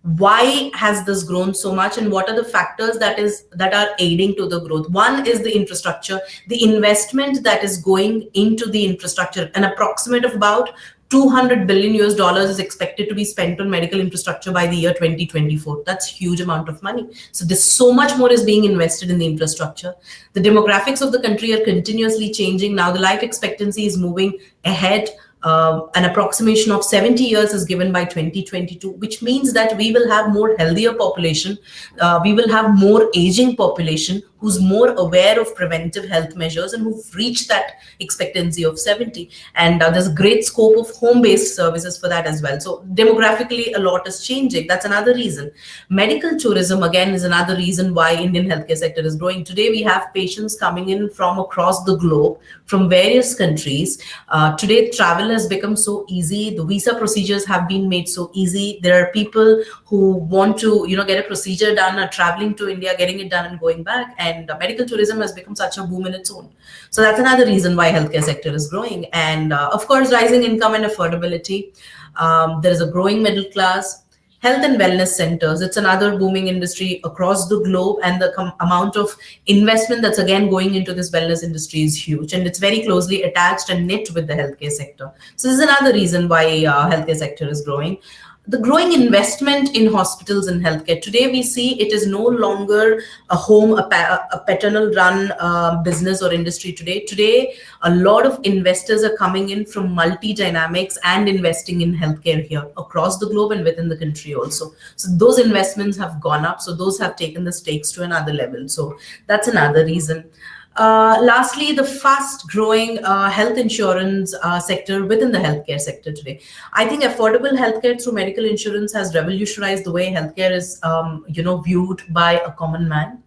Why has this grown so much, and what are the factors that are aiding to the growth? One is the infrastructure, the investment that is going into the infrastructure. An approximate of about 200 billion US dollars is expected to be spent on medical infrastructure by the year 2024. That's a huge amount of money. So there's so much more is being invested in the infrastructure. The demographics of the country are continuously changing. Now the life expectancy is moving ahead. An approximation of 70 years is given by 2022, which means that we will have more healthier population. We will have more aging population who's more aware of preventive health measures and who've reached that expectancy of 70. And there's a great scope of home-based services for that as well. So demographically, a lot is changing. That's another reason. Medical tourism, again, is another reason why Indian healthcare sector is growing. Today, we have patients coming in from across the globe, from various countries. Today, travel has become so easy. The visa procedures have been made so easy. There are people who want to, get a procedure done, are traveling to India, getting it done and going back. And medical tourism has become such a boom in its own. So that's another reason why healthcare sector is growing. And of course, rising income and affordability. There is a growing middle class. Health and wellness centers, it's another booming industry across the globe, and the amount of investment that's again going into this wellness industry is huge, and it's very closely attached and knit with the healthcare sector. So this is another reason why healthcare sector is growing. The growing investment in hospitals and healthcare. Today, we see it is no longer a paternal run business or industry today. Today, a lot of investors are coming in from multi-dynamics and investing in healthcare here across the globe and within the country also. So those investments have gone up. So those have taken the stakes to another level. So that's another reason. Lastly, the fast-growing health insurance sector within the healthcare sector today. I think affordable healthcare through medical insurance has revolutionized the way healthcare is, viewed by a common man.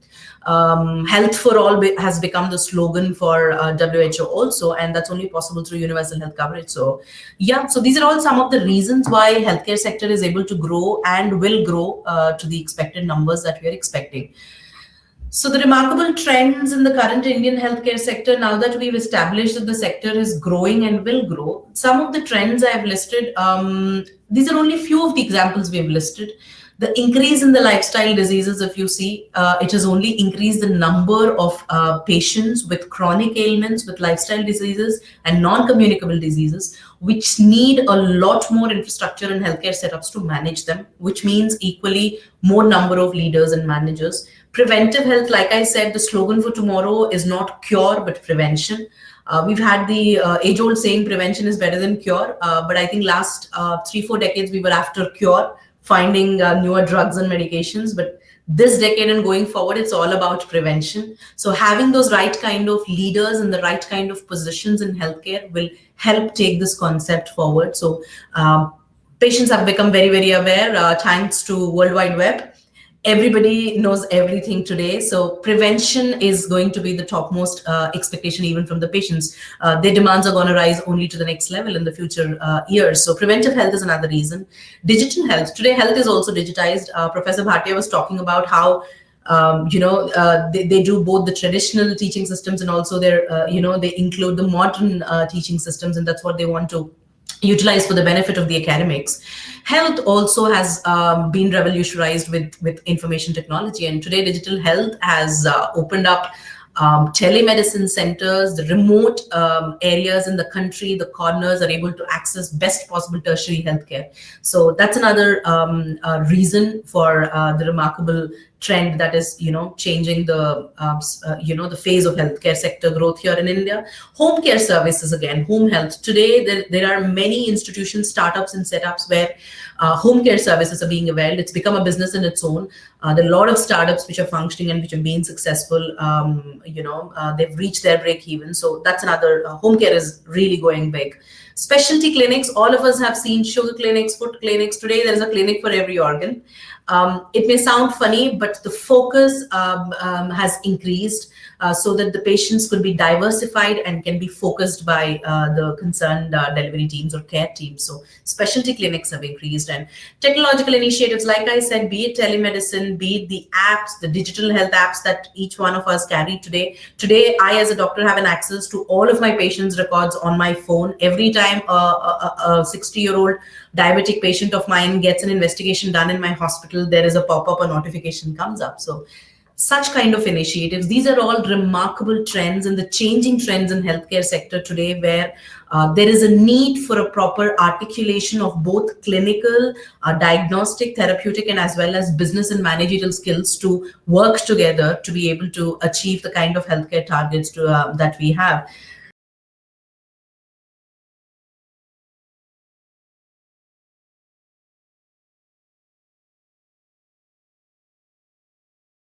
Health for all has become the slogan for WHO also, and that's only possible through universal health coverage. So, yeah, so these are all some of the reasons why healthcare sector is able to grow and will grow to the expected numbers that we are expecting. So the remarkable trends in the current Indian healthcare sector, now that we've established that the sector is growing and will grow, some of the trends I've listed, these are only few of the examples we've listed. The increase in the lifestyle diseases, if you see, it has only increased the number of patients with chronic ailments, with lifestyle diseases and non-communicable diseases, which need a lot more infrastructure and healthcare setups to manage them, which means equally more number of leaders and managers. Preventive health, like I said, the slogan for tomorrow is not cure, but prevention. We've had the age-old saying, prevention is better than cure. But I think last 3-4 decades, we were after cure, finding newer drugs and medications. But this decade and going forward, it's all about prevention. So having those right kind of leaders and the right kind of positions in healthcare will help take this concept forward. So patients have become very, very aware thanks to World Wide Web. Everybody knows everything today. So prevention is going to be the topmost expectation even from the patients. Their demands are going to rise only to the next level in the future years. So preventive health is another reason. Digital health. Today, health is also digitized. Professor Bhatia was talking about how they do both the traditional teaching systems and also their, they include the modern teaching systems, and that's what they want to utilize for the benefit of the academics. Health also has been revolutionized with information technology, and today digital health has opened up telemedicine centers. The remote areas in the country, the corners, are able to access best possible tertiary healthcare. So that's another reason for the remarkable trend that is, changing the, the phase of healthcare sector growth here in India. Home care services, again, home health. Today, there are many institutions, startups and setups where home care services are being availed. It's become a business in its own. There are a lot of startups which are functioning and which have been successful. They've reached their break even. So that's another, home care is really going big. Specialty clinics, all of us have seen sugar clinics, foot clinics. Today, there is a clinic for every organ. It may sound funny, but the focus has increased so that the patients could be diversified and can be focused by the concerned delivery teams or care teams. So specialty clinics have increased, and technological initiatives, like I said, be it telemedicine, be it the apps, the digital health apps that each one of us carry today. Today, I as a doctor have an access to all of my patients' records on my phone. Every time a 60-year-old diabetic patient of mine gets an investigation done in my hospital, there is a pop-up, a notification comes up. So such kind of initiatives, these are all remarkable trends and the changing trends in healthcare sector today, where there is a need for a proper articulation of both clinical, diagnostic, therapeutic, and as well as business and managerial skills to work together to be able to achieve the kind of healthcare targets that we have.